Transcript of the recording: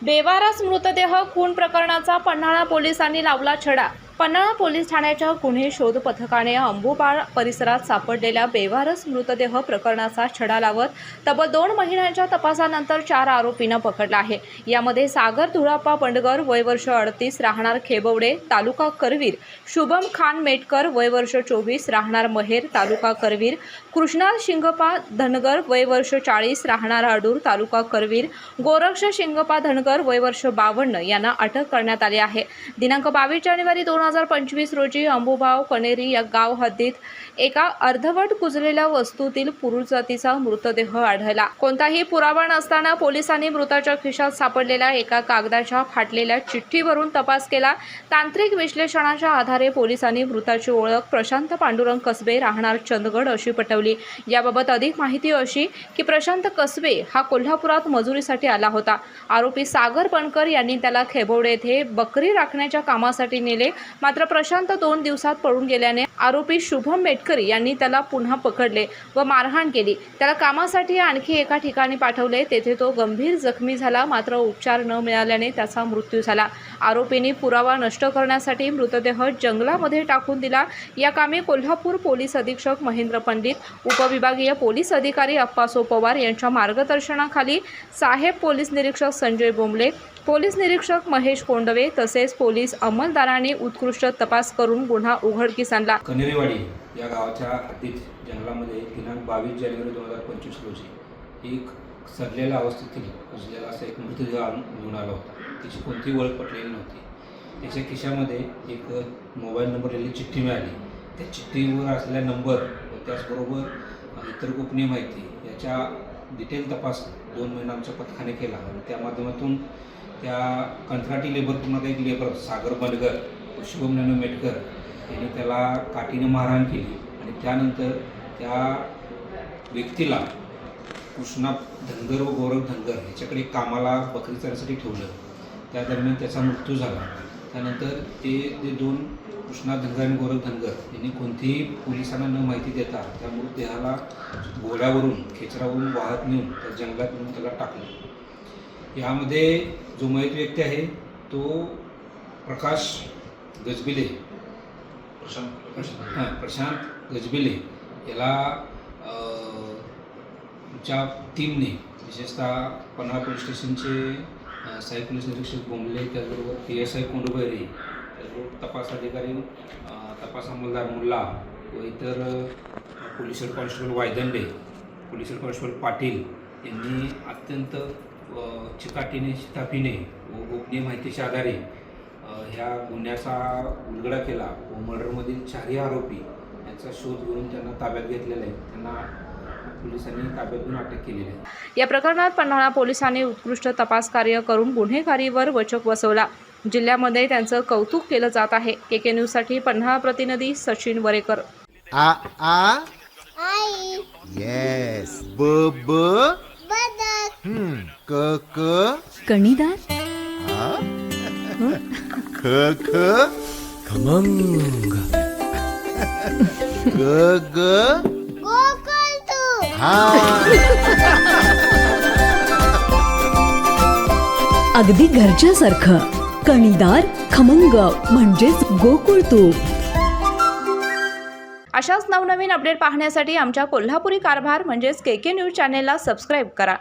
बेवारस मृतदेह खून प्रकरणाचा पन्हाळा पोलिसांनी लावला छडा। पन्हाळा पोलीस ठाण्याच्या गुन्हे शोध पथकाने अंबुबाळ परिसरात सापडलेल्या बेवारस मृतदेह प्रकरणाचा छडा लावत तब्बल 2 महिन्यांच्या तपासानंतर 4 आरोपींना पकडला आहे। यामध्ये सागर धुळाप्पा बंडगर वय वर्ष 38 राहणार खेबवडे तालुका करवीर, शुभम खान मेटकर वय वर्ष 24 राहणार महेर तालुका करवीर, कृष्णाल शिंगप्पा धनगर वय वर्ष 40 राहणार आडूर तालुका करवीर, गोरक्ष शिंगप्पा धनगर वय वर्ष 52 यांना अटक करण्यात आली आहे। दिनांक 22 जानेवारी 2025 रोजी अंबुबाव कनेरी या गाव हद्दीत एका अर्धवट कुजलेल्या वस्तूतील पुरुष जातीचा मृतदेह आढळला। कोणताही पुरावा नसताना पोलिसांनी मृताच्या खिशात सापडलेल्या एका कागदाच्या फाटलेल्या चिठ्ठीवरून तपास केला। तांत्रिक विश्लेषणाच्या आधारे पोलिसांनी मृताची ओळख प्रशांत पांडुरंग कसबे राहणार चंदगड अशी पटवली। याबाबत अधिक माहिती अशी की प्रशांत कसबे हा कोल्हापुरात मजुरीसाठी आला होता। आरोपी सागर बनकर यांनी त्याला खेबवडे येथे बकरी राखण्याच्या कामासाठी नेले, मात्र प्रशांत 2 दिवसात पळून गेल्याने आरोपी शुभम मेटकर यांनी त्याला पुन्हा पकडले व मारहाण केली। त्याला कामासाठी आणखी एका ठिकाणी पाठवले, तेथे तो गंभीर जखमी झाला, मात्र उपचार न मिळाल्याने त्याचा मृत्यू झाला। आरोपींनी पुरावा नष्ट करण्यासाठी मृतदेह जंगलामध्ये टाकून दिला। या कामी कोल्हापूर पोलीस अधीक्षक महेंद्र पंडित, उपविभागीय पोलीस अधिकारी अप्पासो पवार यांच्या मार्गदर्शनाखाली साहेब पोलीस निरीक्षक संजय बोंबले, पोलीस निरीक्षक महेश कोंडवे तसेच पोलीस अंमलदारांनी उत्कृष्ट तपास करून गुन्हा उघडकीस आणला। कनेरेवाडी या गावाच्या हद्दीत जंगलामध्ये दिनांक 22 जानेवारी 2025 रोजी एक सडलेल्या अवस्थेतील कुजलेला असा एक मृतदेह घेऊन आला होता। त्याची कोणतीही ओळख पटलेली नव्हती। त्याच्या खिशामध्ये एक मोबाईल नंबरलेली चिठ्ठी मिळाली। त्या चिठ्ठीवर असलेला नंबर व त्याचबरोबर इतर गोपनीय माहिती याच्या डिटेल तपास 2 महिने आमच्या पथकाने केला आणि त्या माध्यमातून त्या कंत्राटी लेबरमध्ये एक लेबर सागर बनगर शुभम मेटकर यांनी त्याला काठीने मारहाण केली आणि त्यानंतर त्या व्यक्तीला कृष्णा धनगर व गौरव धनगर याच्याकडे कामाला बकरी चरासाठी ठेवलं। त्या दरम्यान त्याचा मृत्यू झाला। त्यानंतर ते 2 कृष्णा धनगर आणि गौरव धनगर यांनी कोणतीही पोलिसांना न माहिती देता त्या मृतदेहाला घोड्यावरून खेचरावरून वाहत नेऊन त्या जंगलात नेऊन त्याला टाकलं। यामध्ये जो मयत व्यक्ती आहे तो प्रकाश गजबिले प्रशांत गजबिले याला आमच्या टीमने विशेषतः पन्हाळा पोलीस स्टेशनचे सहाय्यक पोलीस निरीक्षक बोंबले, त्याचबरोबर PSI कोंडबैरे, त्याचबरोबर तपास अधिकारी तपास अंमलदार मुल्ला व इतर police head constable Vayadande, police head constable Patil यांनी अत्यंत चिकाटीने शिताफीने व गोपनीय माहितीच्या आधारे ह्या गुन्ह्याचा उलगडा केला व मर्डरमधील 4ही आरोपी यांचा शोध घेऊन त्यांना ताब्यात घेतलेला आहे। त्यांना पोलिसांनी ताब्यात घेऊन अटक केलेली आहे। या प्रकरणात पन्हाळा पोलिसांनी उत्कृष्ट तपास कार्य करून गुन्हेगारीवर वचक बसवला। जिल्ह्यामध्ये त्यांचं कौतुक केलं जात आहे। KK न्यूजसाठी पन्हाळा प्रतिनिधी सचिन वरेकर। आ आ आई येस ब ब बदक क क कणीदार ख ख खमंग ग ग गोकुळ अगदी घरच्यासारखं कणीदार खमंग म्हणजेच गोकुळ तूप। अशाच नवनवीन अपडेट पाहण्यासाठी आमच्या कोल्हापुरी कारभार म्हणजेच KK न्यूज चॅनेलला सबस्क्राईब करा।